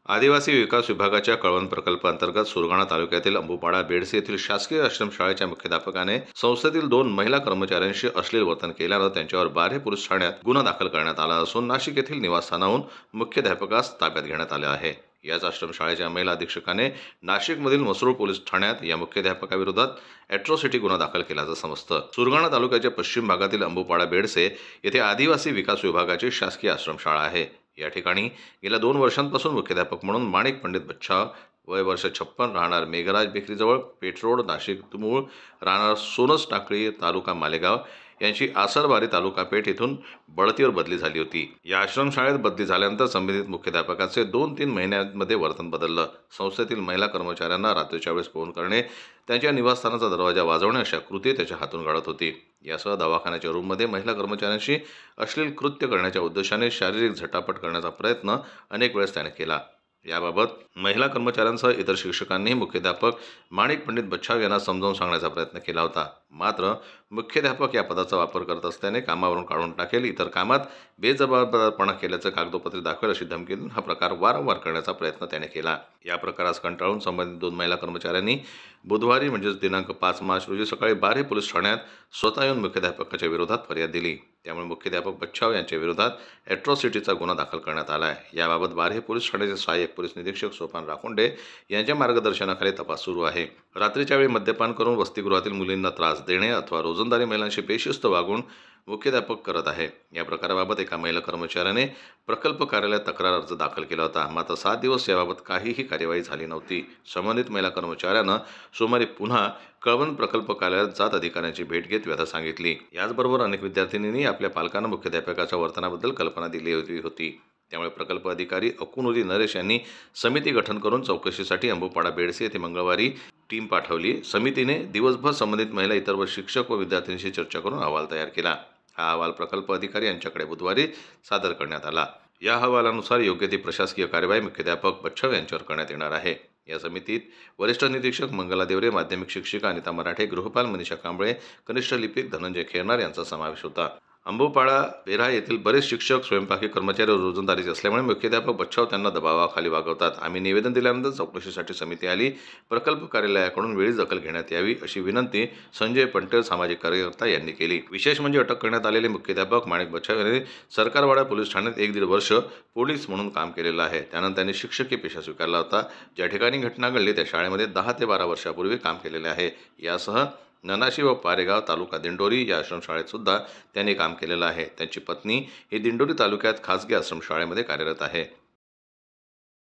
आदिवासी विकास विभागाच्या कळवण प्रकल्पांतर्गत सुरगाणा तालुक्यातील अंबुपाडा बेडसे येथील शासकीय आश्रमशाळेच्या मुख्याध्यापकाने संस्थेतील 2 महिला कर्मचाऱ्यांशी अश्लील वर्तन केल्यानं त्यांच्यावर बार्हे पोलीस ठाण्यात गुन्हा दाखल करण्यात आला असून नाशिक येथील निवासस्थानाहून मुख्याध्यापकास ताब्यात घेण्यात आले आहे। याच आश्रमशाळेच्या महिला अधीक्षकाने नाशिकमधील मसरूळ पोलीस ठाण्यात या मुख्याध्यापकाविरोधात अॅट्रॉसिटी गुन्हा दाखल केल्याचं समजतं। सुरगाणा तालुक्याच्या पश्चिम भागातील अंबुपाडा बेडसे येथे आदिवासी विकास विभागाची शासकीय आश्रमशाळा आहे। या ठिकाणी गेल्या 2 वर्षांपासून मुख्याध्यापक म्हणून माणिक पंडित बच्छाव, वय वर्ष 56, राहणार मेघराज बेकरीजवळ, पेठ रोड, नाशिक मूळ, राहणार सोनस टाकळी, तालुका मालेगाव यांची आसरबारी तालुका पेठ येथून बढतीवर बदली झाली होती। या आश्रमशाळेत बदली झाल्यानंतर संबंधित मुख्याध्यापकाचे 2-3 महिन्यांमध्ये वर्तन बदललं। संस्थेतील महिला कर्मचाऱ्यांना रात्रीच्या वेळेस फोन करणे, त्यांच्या निवासस्थानाचा दरवाजा वाजवणे अशा कृती त्याच्या हातून घडत होती। यासह दवाखान्याच्या रूममध्ये महिला कर्मचाऱ्यांशी अश्लील कृत्य करण्याच्या उद्देशाने शारीरिक झटापट करण्याचा प्रयत्न अनेक वेळेस त्याने केला। याबाबत महिला कर्मचाऱ्यांसह इतर शिक्षकांनी मुख्याध्यापक माणिक पंडित बच्छाव यांना समजावून सांगण्याचा प्रयत्न केला होता। मात्र मुख्याध्यापक या पदाचा वापर करत असल्याने कामावरून काढून टाकेल, इतर कामात बेजबाबदारपणा केल्याचं कागदोपत्री दाखवेल अशी धमकी देऊन हा प्रकार वारंवार करण्याचा प्रयत्न त्याने केला। या प्रकारास कंटाळून संबंधित 2 महिला कर्मचाऱ्यांनी बुधवारी म्हणजेच दिनांक 5 मार्च रोजी सकाळी बार्हे पोलीस ठाण्यात स्वतः येऊन मुख्याध्यापकाच्या विरोधात फर्याद दिली। त्यामुळे मुख्याध्यापक बच्छाव यांच्या विरोधात अॅट्रॉसिटीचा गुन्हा दाखल करण्यात आला आहे। याबाबत बार्हे पोलीस ठाण्याचे सहाय्यक पोलीस निरीक्षक सोपान राखोंडे यांच्या मार्गदर्शनाखाली तपास सुरू आहे। रात्रीच्या वेळी मद्यपान करून वसतिगृहातील मुलींना त्रास देणे अथवा रोजंदारी महिलांशी बेशिस्त वागून मुख्याध्यापक करत आहे। या प्रकाराबाबत एका महिला कर्मचाऱ्याने प्रकल्प कार्यालयात तक्रार अर्ज दाखल केला होता। मात्र 7 दिवस याबाबत काहीही कार्यवाही झाली नव्हती। संबंधित महिला कर्मचाऱ्यानं सोमवारी पुन्हा कळवण प्रकल्प कार्यालयात जात अधिकाऱ्यांची भेट घेत व्यथा सांगितली। याचबरोबर अनेक विद्यार्थिनींनी आपल्या पालकांना मुख्याध्यापकाच्या वर्तनाबद्दल कल्पना दिली होती। त्यामुळे प्रकल्प अधिकारी अकुनुरी नरेश यांनी समिती गठन करून चौकशीसाठी अंबुपाडा बेडसे येथे मंगळवारी टीम पाठवली। समितीने दिवसभर संबंधित महिला, इतर व शिक्षक व विद्यार्थ्यांशी चर्चा करून अहवाल तयार केला। हा अहवाल प्रकल्प अधिकारी यांच्याकडे बुधवारी सादर करण्यात आला। या अहवालानुसार योग्य ती प्रशासकीय कार्यवाही मुख्याध्यापक बच्छाव यांच्यावर करण्यात येणार आहे। या समितीत वरिष्ठ निरीक्षक मंगला देवरे, माध्यमिक शिक्षिका अनिता मराठे, गृहपाल मनीषा कांबळे, कनिष्ठ लिपिक धनंजय खेरनार यांचा समावेश होता। अंबुपाडा बेरा येथील बरेच शिक्षक स्वयंपाकी कर्मचारी रोजंदारीचे असल्यामुळे मुख्याध्यापक बच्छाव त्यांना दबावाखाली वागवतात। आम्ही निवेदन दिल्यानंतर चौकशीसाठी समिती आली। प्रकल्प कार्यालयाकडून वेळीच दखल घेण्यात यावी अशी विनंती संजय पंटेल, सामाजिक कार्यकर्ता यांनी केली। विशेष म्हणजे अटक करण्यात आलेले मुख्याध्यापक माणिक बच्छाव यांनी सरकारवाडा पोलीस ठाण्यात 1-1.5 वर्ष पोलीस म्हणून काम केलेलं आहे। त्यानंतर त्यांनी शिक्षकीय पेशा स्वीकारला होता। ज्या ठिकाणी घटना घडली त्या शाळेमध्ये 10 ते 12 वर्षापूर्वी काम केलेले आहे। यासह ननाशी व पारेगाव, तालुका दिंडोरी या आश्रमशाळेत सुद्धा त्यांनी काम केलेलं आहे। त्यांची पत्नी ही दिंडोरी तालुक्यात खासगी आश्रमशाळेमध्ये कार्यरत आहे।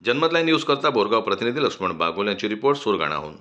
जनमत लाईव्ह न्यूज करता बोरगाव प्रतिनिधी लक्ष्मण बागोल यांची रिपोर्ट, सुरगाणाहून।